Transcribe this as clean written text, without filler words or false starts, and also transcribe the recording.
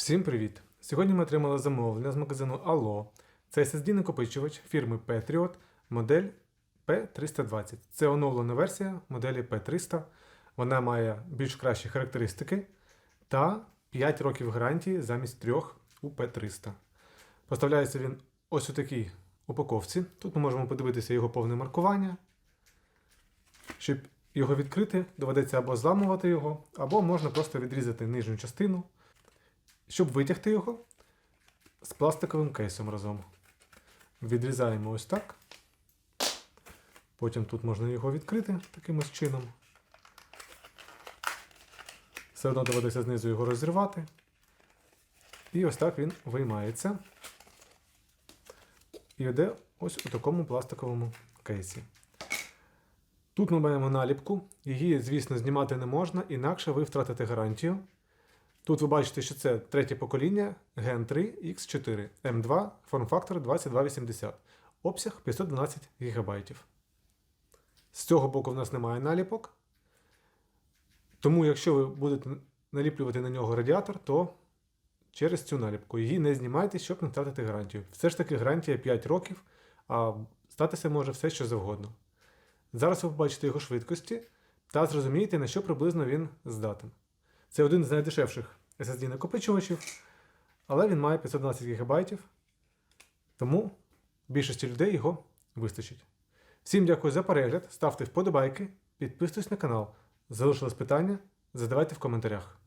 Всім привіт! Сьогодні ми отримали замовлення з магазину Allo. Це SSD-накопичувач фірми Patriot, модель P320. Це оновлена версія моделі P300. Вона має більш кращі характеристики та 5 років гарантії замість 3 у P300. Поставляється він ось у такій упаковці. Тут ми можемо подивитися його повне маркування. Щоб його відкрити, доведеться або зламувати його, або можна просто відрізати нижню частину. Щоб витягти його з пластиковим кейсом разом. Відрізаємо ось так. Потім тут можна його відкрити таким ось чином. Все одно доведеться знизу його розірвати. І ось так він виймається. І йде ось у такому пластиковому кейсі. Тут ми маємо наліпку. Її, звісно, знімати не можна, інакше ви втратите гарантію. Тут ви бачите, що це третє покоління Gen 3 X4 M2 форм-фактор 2280. Обсяг 512 ГБ. З цього боку в нас немає наліпок. Тому якщо ви будете наліплювати на нього радіатор, то через цю наліпку. Її не знімайте, щоб не втратити гарантію. Все ж таки гарантія 5 років, а статися може все, що завгодно. Зараз ви побачите його швидкості та зрозумієте, на що приблизно він здатен. Це один з найдешевших SSD-накопичувачів, але він має 512 ГБ, тому більшості людей його вистачить. Всім дякую за перегляд, ставте вподобайки, підписуйтесь на канал. Залишилось питання? Задавайте в коментарях.